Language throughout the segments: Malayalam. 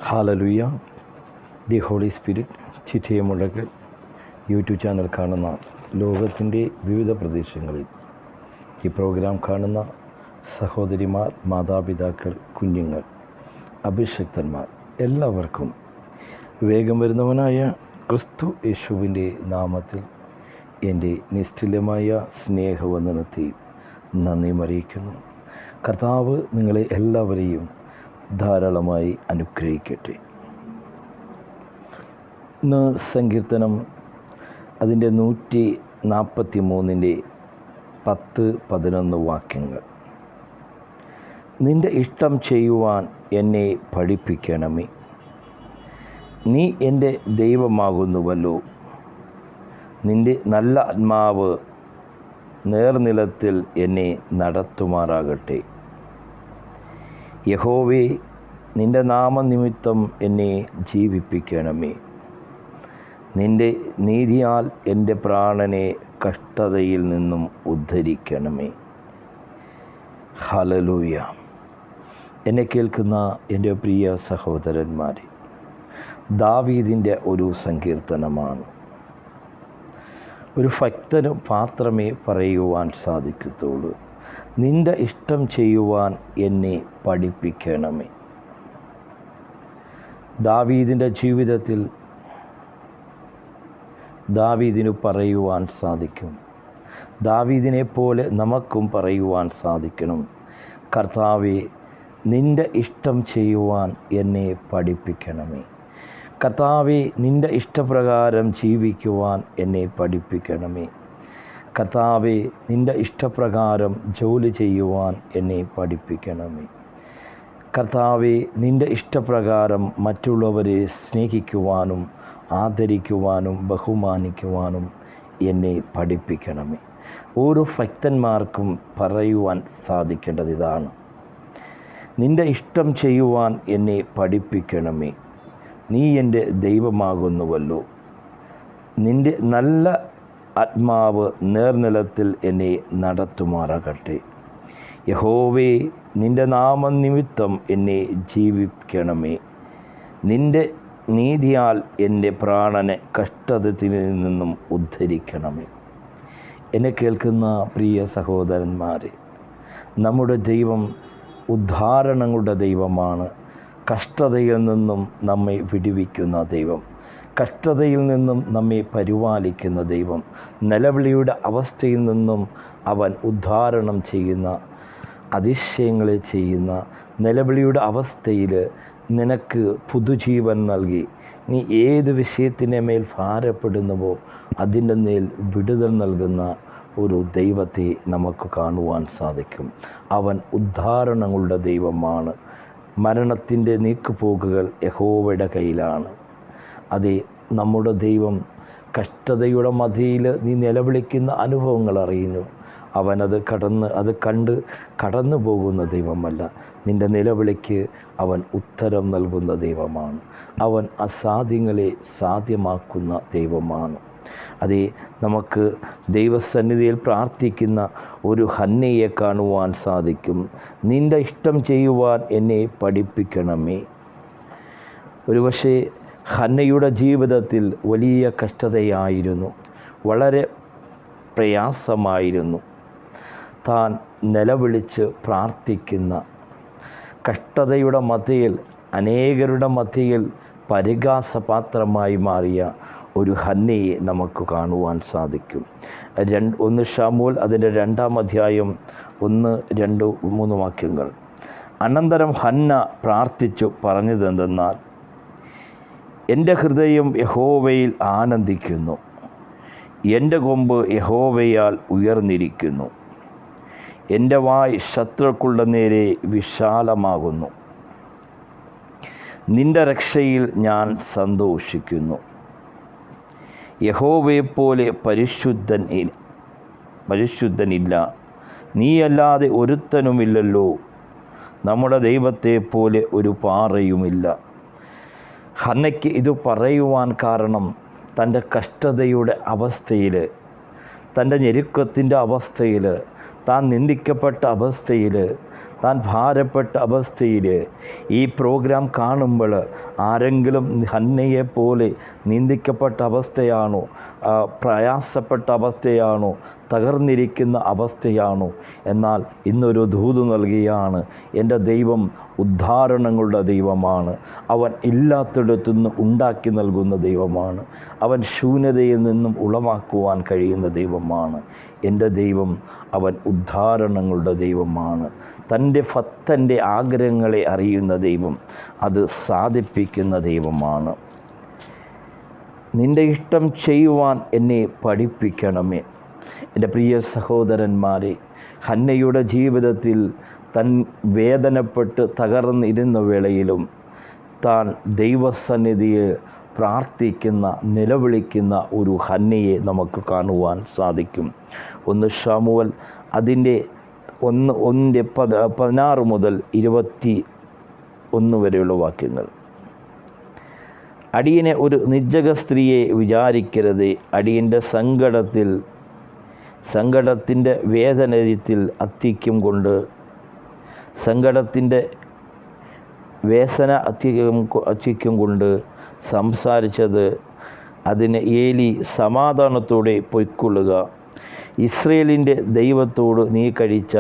Hallelujah. The holy spirit Chittayamuzhakkal YouTube channel കാണുന്ന ലോകത്തിൻ്റെ വിവിധ പ്രദേശങ്ങളിൽ ഈ പ്രോഗ്രാം കാണുന്ന സഹോദരിമാർ, മാതാപിതാക്കൾ, കുഞ്ഞുങ്ങൾ, അഭിഷക്തന്മാർ എല്ലാവർക്കും വേഗം വരുന്നവനായ ക്രിസ്തു യേശുവിൻ്റെ നാമത്തിൽ എൻ്റെ നിശ്ചലമായ സ്നേഹവന്ദനത്തെ നന്ദി അറിയിക്കുന്നു. കർത്താവ് നിങ്ങളെ എല്ലാവരെയും ധാരാളമായി അനുഗ്രഹിക്കട്ടെ. ഇന്ന് സങ്കീർത്തനം അതിൻ്റെ 143 10-11 വാക്യങ്ങൾ. നിൻ്റെ ഇഷ്ടം ചെയ്യുവാൻ എന്നെ പഠിപ്പിക്കണമേ, നീ എൻ്റെ ദൈവമാകുന്നുവല്ലോ. നിൻ്റെ നല്ല ആത്മാവ് നേർനിലത്തിൽ എന്നെ നടത്തുമാറാകട്ടെ. യഹോവേ, നിൻ്റെ നാമനിമിത്തം എന്നെ ജീവിപ്പിക്കണമേ. നിൻ്റെ നീതിയാൽ എൻ്റെ പ്രാണനെ കഷ്ടതയിൽ നിന്നും ഉദ്ധരിക്കണമേ. ഹല്ലേലൂയ. എന്നെ കേൾക്കുന്ന എൻ്റെ പ്രിയ സഹോദരന്മാരെ, ദാവീദിൻ്റെ ഒരു സങ്കീർത്തനമാണ്. ഒരു ഭക്തന് മാത്രമേ പറയുവാൻ സാധിക്കത്തുള്ളൂ, നിൻ്റെ ഇഷ്ടം ചെയ്യുവാൻ എന്നെ പഠിപ്പിക്കണമേ. ദാവീദിൻ്റെ ജീവിതത്തിൽ ദാവീദിന് പറയുവാൻ സാധിക്കും. ദാവീദിനെ പോലെ നമുക്കും പറയുവാൻ സാധിക്കണം, കർത്താവേ, നിൻ്റെ ഇഷ്ടം ചെയ്യുവാൻ എന്നെ പഠിപ്പിക്കണമേ. കർത്താവേ, നിൻ്റെ ഇഷ്ടപ്രകാരം ജീവിക്കുവാൻ എന്നെ പഠിപ്പിക്കണമേ. കർത്താവേ, നിൻ്റെ ഇഷ്ടപ്രകാരം ജോലി ചെയ്യുവാൻ എന്നെ പഠിപ്പിക്കണമേ. കർത്താവേ, നിൻ്റെ ഇഷ്ടപ്രകാരം മറ്റുള്ളവരെ സ്നേഹിക്കുവാനും ആദരിക്കുവാനും ബഹുമാനിക്കുവാനും എന്നെ പഠിപ്പിക്കണമേ. ഓരോ ഭക്തന്മാർക്കും പറയുവാൻ സാധിക്കേണ്ടത് ഇതാണ്, നിൻ്റെ ഇഷ്ടം ചെയ്യുവാൻ എന്നെ പഠിപ്പിക്കണമേ. നീ എൻ്റെ ദൈവമാകുന്നുവല്ലോ. നിൻ്റെ നല്ല ആത്മാവ് നേർനിലത്തിൽ എന്നെ നടത്തുമാറാകട്ടെ. യഹോവേ, നിൻ്റെ നാമനിമിത്തം എന്നെ ജീവിക്കണമേ. നിൻ്റെ നീതിയാൽ എൻ്റെ പ്രാണനെ കഷ്ടതയിൽ നിന്നും ഉദ്ധരിക്കണമേ. എന്നെ കേൾക്കുന്ന പ്രിയ സഹോദരന്മാരെ, നമ്മുടെ ദൈവം ഉദ്ധാരണങ്ങളുടെ ദൈവമാണ്. കഷ്ടതയിൽ നിന്നും നമ്മെ വിടുവിക്കുന്ന ദൈവം, കഷ്ടതയിൽ നിന്നും നമ്മെ പരിപാലിക്കുന്ന ദൈവം, നിലവിളിയുടെ അവസ്ഥയിൽ നിന്നും അവൻ ഉദ്ധാരണം ചെയ്യുന്ന, അതിശയങ്ങളെ ചെയ്യുന്ന, നിലവിളിയുടെ അവസ്ഥയിൽ നിനക്ക് പുതുജീവൻ നൽകി നീ ഏത് വിഷയത്തിൻ്റെ മേൽ ഭാരപ്പെടുന്നുവോ അതിൻ്റെ മേൽ വിടുതൽ നൽകുന്ന ഒരു ദൈവത്തെ നമുക്ക് കാണുവാൻ സാധിക്കും. അവൻ ഉദ്ധാരണങ്ങളുടെ ദൈവമാണ്. മരണത്തിൻ്റെ നീക്കുപോക്കുകൾ യഹോവയുടെ കയ്യിലാണ്. അതെ, നമ്മുടെ ദൈവം കഷ്ടതയുടെ മധ്യയിൽ നീ നിലവിളിക്കുന്ന അനുഭവങ്ങൾ അറിയുന്നു. അവനത് കണ്ട് കടന്നു പോകുന്ന ദൈവമല്ല. നിൻ്റെ നിലവിളിക്ക് അവൻ ഉത്തരം നൽകുന്ന ദൈവമാണ്. അവൻ അസാധ്യങ്ങളെ സാധ്യമാക്കുന്ന ദൈവമാണ്. അതേ, നമുക്ക് ദൈവസന്നിധിയിൽ പ്രാർത്ഥിക്കുന്ന ഒരു ഹന്നയെ കാണുവാൻ സാധിക്കും. നിൻ്റെ ഇഷ്ടം ചെയ്യുവാൻ എന്നെ പഠിപ്പിക്കണമേ. ഒരുപക്ഷെ ഹന്നയുടെ ജീവിതത്തിൽ വലിയ കഷ്ടതയായിരുന്നു, വളരെ പ്രയാസമായിരുന്നു. താൻ നിലവിളിച്ച് പ്രാർത്ഥിക്കുന്ന, കഷ്ടതയുടെ മധ്യയിൽ അനേകരുടെ മധ്യയിൽ പരിഹാസപാത്രമായി മാറിയ ഒരു ഹന്നയെ നമുക്ക് കാണുവാൻ സാധിക്കും. 1 ശമൂവേൽ അതിൻ്റെ 2-ാം അധ്യായം 1, 2, 3 വാക്യങ്ങൾ. അനന്തരം ഹന്ന പ്രാർത്ഥിച്ചു പറഞ്ഞതെന്തെന്നാൽ, എൻ്റെ ഹൃദയം യഹോവയിൽ ആനന്ദിക്കുന്നു, എൻ്റെ കൊമ്പ് യഹോവയാൽ ഉയർന്നിരിക്കുന്നു. എൻ്റെ വായ് ശത്രുക്കളുടെ നേരെ വിശാലമാകുന്നു. നിൻ്റെ രക്ഷയിൽ ഞാൻ സന്തോഷിക്കുന്നു. യഹോവയെപ്പോലെ പരിശുദ്ധനില്ല, നീയല്ലാതെ ഒരുത്തനുമില്ലല്ലോ. നമ്മുടെ ദൈവത്തെപ്പോലെ ഒരു പാറയുമില്ല. ഹന്നയ്ക്ക് ഇത് പറയുവാൻ കാരണം തൻ്റെ കഷ്ടതയുടെ അവസ്ഥയിൽ, തൻ്റെ ഞെരുക്കത്തിൻ്റെ അവസ്ഥയിൽ, താൻ നിന്ദിക്കപ്പെട്ട അവസ്ഥയിൽ, താൻ ഭാരപ്പെട്ട അവസ്ഥയിൽ ഈ പ്രോഗ്രാം കാണുമ്പോൾ ആരെങ്കിലും ഹന്നയെപ്പോലെ നിന്ദിക്കപ്പെട്ട അവസ്ഥയാണോ, പ്രയാസപ്പെട്ട അവസ്ഥയാണോ, തകർന്നിരിക്കുന്ന അവസ്ഥയാണോ? എന്നാൽ ഇന്നൊരു ദൂത് നൽകിയാണ്, എൻ്റെ ദൈവം ഉദ്ധാരണങ്ങളുടെ ദൈവമാണ്. അവൻ ഇല്ലാത്തിടത്തുനിന്ന് ഉണ്ടാക്കി നൽകുന്ന ദൈവമാണ്. അവൻ ശൂന്യതയിൽ നിന്നും ഉളവാക്കുവാൻ കഴിയുന്ന ദൈവമാണ്. എൻ്റെ ദൈവം അവൻ ഉദ്ധാരണങ്ങളുടെ ദൈവമാണ്. തൻ്റെ ആഗ്രഹങ്ങളെ അറിയുന്ന ദൈവം, അത് സാധിപ്പിക്കുന്ന ദൈവമാണ്. നിൻ്റെ ഇഷ്ടം ചെയ്യുവാൻ എന്നെ പഠിപ്പിക്കണമേ. എൻ്റെ പ്രിയ സഹോദരന്മാരെ, ഹന്നയുടെ ജീവിതത്തിൽ താൻ വേദനപ്പെട്ട് തകർന്നിരുന്ന വേളയിലും താൻ ദൈവസന്നിധിയെ പ്രാർത്ഥിക്കുന്ന, നിലവിളിക്കുന്ന ഒരു ഹന്നയെ നമുക്ക് കാണുവാൻ സാധിക്കും. 1 ശമൂവേൽ അതിൻ്റെ 16 മുതൽ 21 വരെയുള്ള വാക്യങ്ങൾ. അടിയനെ ഒരു നിജ്ജക സ്ത്രീയെ വിചാരിക്കരുത്. അടിയൻ്റെ സങ്കടത്തിൻ്റെ വേദനത്തിൽ സങ്കടത്തിൻ്റെ വേസന അത്യക്കം കൊണ്ട് സംസാരിച്ചത്. അതിന് ഏലി സമാധാനത്തോടെ പൊയ്ക്കൊള്ളുക. ഇസ്രയേലിൻ്റെ ദൈവത്തോട് നീ കഴിച്ച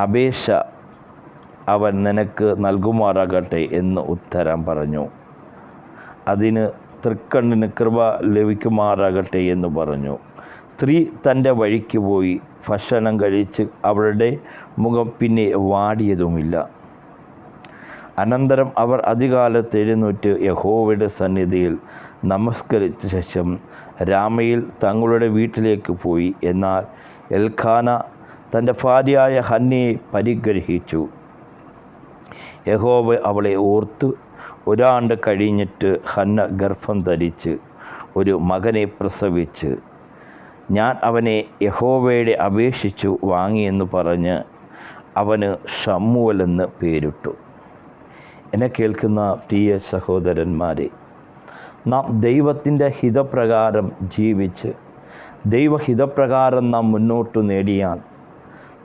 അപേക്ഷ അവൻ നിനക്ക് നൽകുമാറാകട്ടെ എന്ന് ഉത്തരം പറഞ്ഞു. അതിന് തൃക്കണ്ണിന് കൃപ ലഭിക്കുമാറാകട്ടെ എന്ന് പറഞ്ഞു. സ്ത്രീ തൻ്റെ വഴിക്ക് പോയി ഭക്ഷണം കഴിച്ച് അവളുടെ മുഖം പിന്നെ വാടിയതുമില്ല. അനന്തരം അവർ അതികാലത്ത് എഴുന്നേറ്റ് യഹോവയുടെ സന്നിധിയിൽ നമസ്കരിച്ച ശേഷം രാമയിൽ തങ്ങളുടെ വീട്ടിലേക്ക് പോയി. എന്നാൽ എൽക്കാന തൻ്റെ ഭാര്യയായ ഹന്നയെ പരിഗ്രഹിച്ചു. യഹോവ അവളെ ഓർത്ത് 1 ആണ്ട് കഴിഞ്ഞിട്ട് ഹന്ന ഗർഭം ധരിച്ച് ഒരു മകനെ പ്രസവിച്ച്, ഞാൻ അവനെ യഹോവയുടെ അപേക്ഷിച്ചു വാങ്ങിയെന്ന് പറഞ്ഞ് അവന് ശമൂവേൽ എന്ന് പേരിട്ടു. എന്നെ കേൾക്കുന്ന പ്രിയ സഹോദരന്മാരെ, നാം ദൈവത്തിൻ്റെ ഹിതപ്രകാരം ജീവിച്ച് ദൈവഹിതപ്രകാരം നാം മുന്നോട്ട് നേടിയാൽ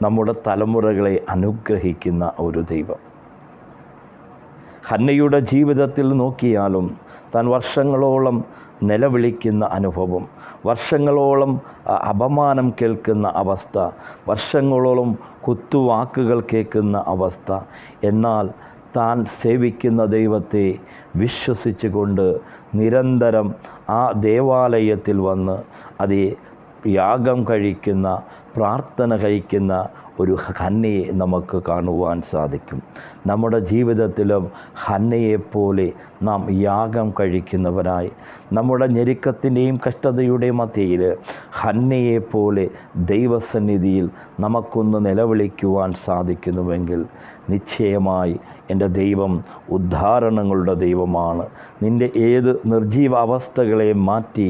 നമ്മുടെ തലമുറകളെ അനുഗ്രഹിക്കുന്ന ഒരു ദൈവം. ഹന്നയുടെ ജീവിതത്തിൽ നോക്കിയാലും താൻ വർഷങ്ങളോളം നിലവിളിക്കുന്ന അനുഭവം, വർഷങ്ങളോളം അപമാനം കേൾക്കുന്ന അവസ്ഥ, വർഷങ്ങളോളം കുത്തുവാക്കുകൾ കേൾക്കുന്ന അവസ്ഥ, എന്നാൽ താൻ സേവിക്കുന്ന ദൈവത്തെ വിശ്വസിച്ചുകൊണ്ട് നിരന്തരം ആ ദേവാലയത്തിൽ വന്ന് അതേ യാഗം കഴിക്കുന്ന, പ്രാർത്ഥന കഴിക്കുന്ന ഒരു ഹന്നയെ നമുക്ക് കാണുവാൻ സാധിക്കും. നമ്മുടെ ജീവിതത്തിലും ഹന്നയെപ്പോലെ നാം യാഗം കഴിക്കുന്നവരായി, നമ്മുടെ ഞെരുക്കത്തിൻ്റെയും കഷ്ടതയുടെയും മധ്യയിൽ ഹന്നയെപ്പോലെ ദൈവസന്നിധിയിൽ നമുക്കൊന്ന് നിലവിളിക്കുവാൻ സാധിക്കുന്നുവെങ്കിൽ നിശ്ചയമായി എൻ്റെ ദൈവം ഉദ്ധാരണങ്ങളുടെ ദൈവമാണ്. നിൻ്റെ ഏത് നിർജീവ അവസ്ഥകളെയും മാറ്റി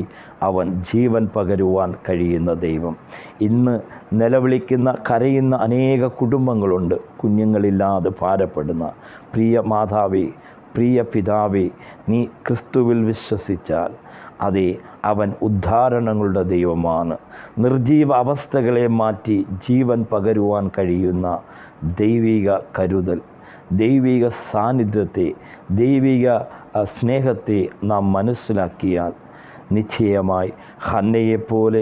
അവൻ ജീവൻ പകരുവാൻ കഴിയുന്ന ദൈവം. ഇന്ന് നിലവിളിക്കുന്ന, കരയുന്ന അനേക കുടുംബങ്ങളുണ്ട്. കുഞ്ഞുങ്ങളില്ലാതെ ഭാരപ്പെടുന്ന പ്രിയ മാതാവേ, പ്രിയ പിതാവേ, നീ ക്രിസ്തുവിൽ വിശ്വസിച്ചാൽ അതെ, അവൻ ഉദ്ധാരണങ്ങളുടെ ദൈവമാണ്. നിർജീവ അവസ്ഥകളെ മാറ്റി ജീവൻ പകരുവാൻ കഴിയുന്ന ദൈവിക കരുതൽ, ദൈവിക സാന്നിധ്യത്തെ, ദൈവിക സ്നേഹത്തെ നാം മനസ്സിലാക്കിയാൽ നിശ്ചയമായി ഹന്നയെപ്പോലെ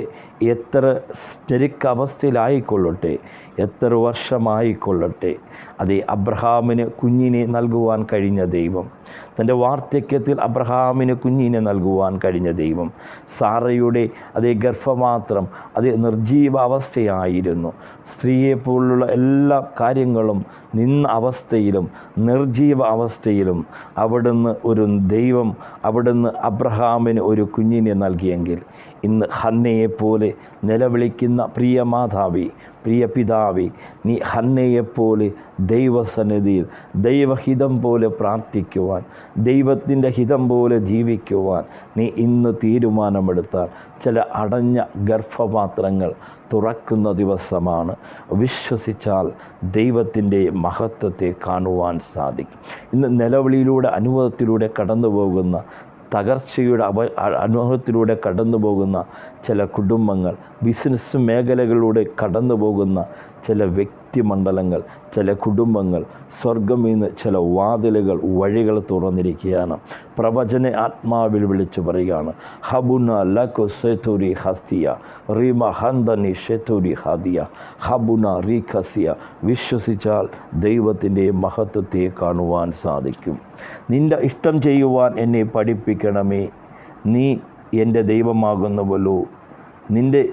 എത്ര ഞെരുക്കാവസ്ഥയിലായിക്കൊള്ളട്ടെ, എത്ര വർഷമായിക്കൊള്ളട്ടെ, അതേ അബ്രഹാമിന് കുഞ്ഞിനെ നൽകുവാൻ കഴിഞ്ഞ ദൈവം, തൻ്റെ വാർദ്ധക്യത്തിൽ അബ്രഹാമിന് കുഞ്ഞിനെ നൽകുവാൻ കഴിഞ്ഞ ദൈവം, സാറയുടെ അതേ ഗർഭമാത്രം അതേ നിർജീവ അവസ്ഥയായിരുന്നു. സ്ത്രീയെപ്പോലുള്ള എല്ലാ കാര്യങ്ങളും നിന്ന അവസ്ഥയിലും നിർജീവ അവസ്ഥയിലും അവിടുന്ന് ഒരു ദൈവം, അവിടുന്ന് അബ്രഹാമിന് ഒരു കുഞ്ഞിനെ നൽകിയെങ്കിൽ ഇന്ന് ഹന്നയെപ്പോലെ നിലവിളിക്കുന്ന പ്രിയ മാതാവേ, പ്രിയ പിതാവേ, നീ ഹന്നയെപ്പോലെ ദൈവസന്നിധിയിൽ ദൈവഹിതം പോലെ പ്രാർത്ഥിക്കുവാൻ, ദൈവത്തിൻ്റെ ഹിതം പോലെ ജീവിക്കുവാൻ നീ ഇന്ന് തീരുമാനമെടുത്താൽ ചില അടഞ്ഞ ഗർഭപാത്രങ്ങൾ തുറക്കുന്ന ദിവസമാണ്. വിശ്വസിച്ചാൽ ദൈവത്തിൻ്റെ മഹത്വത്തെ കാണുവാൻ സാധിക്കും. ഇന്ന് നിലവിളിയിലൂടെ, അനുഭവത്തിലൂടെ കടന്നു പോകുന്ന, തകർച്ചയുടെ അനുഭവത്തിലൂടെ കടന്നു പോകുന്ന ചില കുടുംബങ്ങൾ, ബിസിനസ് മേഖലകളിലൂടെ കടന്നു പോകുന്ന ചില വ്യക്തികൾ വ്യക്തിമണ്ഡലങ്ങൾ, ചില കുടുംബങ്ങൾ, സ്വർഗം ഇന്ന് ചില വാതിലുകൾ, വഴികൾ തുറന്നിരിക്കുകയാണ്. പ്രവചന ആത്മാവിൽ വിളിച്ചു പറയുകയാണ്, ഹബുന ലക്കു സെതുരി ഹസ്തിയ റീമ ഹന്തനി ഷെതുരി ഹദിയ ഹബുന റീഖസിയ. വിശ്വസിച്ചാൽ ദൈവത്തിൻ്റെ മഹത്വത്തെ കാണുവാൻ സാധിക്കും. നിൻ്റെ ഇഷ്ടം ചെയ്യുവാൻ എന്നെ പഠിപ്പിക്കണമേ, നീ എൻ്റെ ദൈവമാകുന്നുവല്ലോ. നിൻ്റെ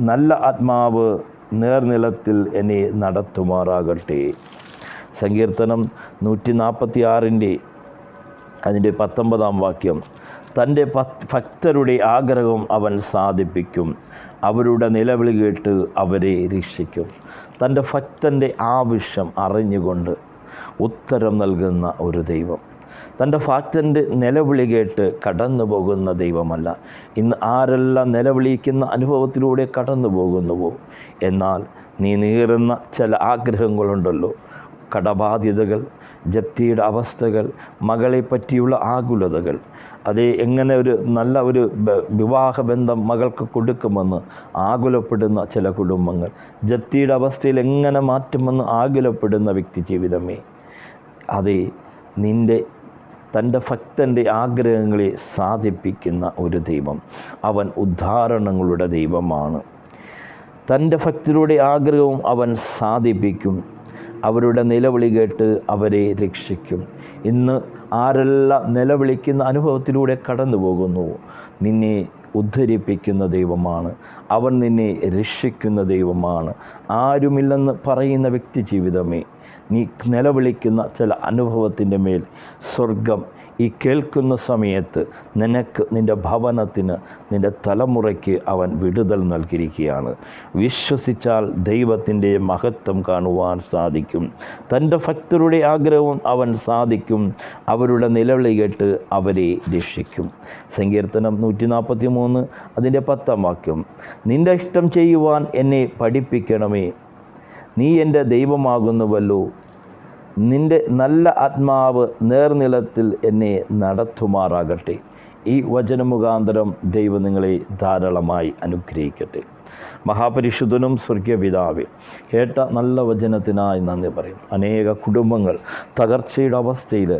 നല്ല ആത്മാവ് നേർനിലത്തിൽ എന്നെ നടത്തുമാറാകട്ടെ. സങ്കീർത്തനം 146 അതിൻ്റെ 19 വാക്യം. തൻ്റെ ഭക്തരുടെ ആഗ്രഹം അവൻ സാധിപ്പിക്കും, അവരുടെ നിലവിളി കേട്ട് അവരെ രക്ഷിക്കും. തൻ്റെ ഭക്തൻ്റെ ആവശ്യം അറിഞ്ഞുകൊണ്ട് ഉത്തരം നൽകുന്ന ഒരു ദൈവം. തൻ്റെ ഭക്തൻ്റെ നിലവിളി കേട്ട് കടന്നു പോകുന്ന ദൈവമല്ല. ഇന്ന് ആരെല്ലാം നിലവിളിക്കുന്ന അനുഭവത്തിലൂടെ കടന്നു പോകുന്നുവോ, എന്നാൽ നീ നീറുന്ന ചില ആഗ്രഹങ്ങളുണ്ടല്ലോ, കടബാധ്യതകൾ, ജപ്തിയുടെ അവസ്ഥകൾ, മകളെ പറ്റിയുള്ള ആകുലതകൾ, അതേ എങ്ങനെ ഒരു നല്ല ഒരു വിവാഹബന്ധം മകൾക്ക് കൊടുക്കുമെന്ന് ആകുലപ്പെടുന്ന ചില കുടുംബങ്ങൾ, ജപ്തിയുടെ അവസ്ഥയിൽ എങ്ങനെ മാറ്റുമെന്ന് ആകുലപ്പെടുന്ന വ്യക്തി ജീവിതമേ, അതേ തൻ്റെ ഭക്തൻ്റെ ആഗ്രഹങ്ങളെ സാധിപ്പിക്കുന്ന ഒരു ദൈവം. അവൻ ഉദ്ധാരണങ്ങളുടെ ദൈവമാണ്. തൻ്റെ ഭക്തരുടെ ആഗ്രഹവും അവൻ സാധിപ്പിക്കും, അവരുടെ നിലവിളി കേട്ട് അവരെ രക്ഷിക്കും. ഇന്ന് ആരെല്ലാം നിലവിളിക്കുന്ന അനുഭവത്തിലൂടെ കടന്നു പോകുന്നു, നിന്നെ ഉദ്ധരിപ്പിക്കുന്ന ദൈവമാണ്. അവൻ നിന്നെ രക്ഷിക്കുന്ന ദൈവമാണ്. ആരുമില്ലെന്ന് പറയുന്ന വ്യക്തി ജീവിതമേ, നീ നിലവിളിക്കുന്ന ചില അനുഭവത്തിൻ്റെ മേൽ സ്വർഗം ഈ കേൾക്കുന്ന സമയത്ത് നിനക്ക്, നിൻ്റെ ഭവനത്തിന്, നിൻ്റെ തലമുറയ്ക്ക് അവൻ വിടുതൽ നൽകിയിരിക്കുകയാണ്. വിശ്വസിച്ചാൽ ദൈവത്തിൻ്റെ മഹത്വം കാണുവാൻ സാധിക്കും. തൻ്റെ ഭക്തരുടെ ആഗ്രഹവും അവൻ സാധിക്കും, അവരുടെ നിലവിളി കേട്ട് അവരെ രക്ഷിക്കും. സങ്കീർത്തനം 143 അതിൻ്റെ 10 വാക്യം. നിൻ്റെ ഇഷ്ടം ചെയ്യുവാൻ എന്നെ പഠിപ്പിക്കണമേ, നീ എൻ്റെ ദൈവമാകുന്നുവല്ലോ. നിൻ്റെ നല്ല ആത്മാവ് നേർനിലത്തിൽ എന്നെ നടത്തുമാറാകട്ടെ. ഈ വചനമുഖാന്തരം ദൈവം നിങ്ങളെ ധാരാളമായി അനുഗ്രഹിക്കട്ടെ. മഹാപരിശുദ്ധനും സ്വർഗീയ പിതാവേ, കേട്ട നല്ല വചനത്തിനായി നന്ദി പറയും. അനേക കുടുംബങ്ങൾ തകർച്ചയുടെ അവസ്ഥയിൽ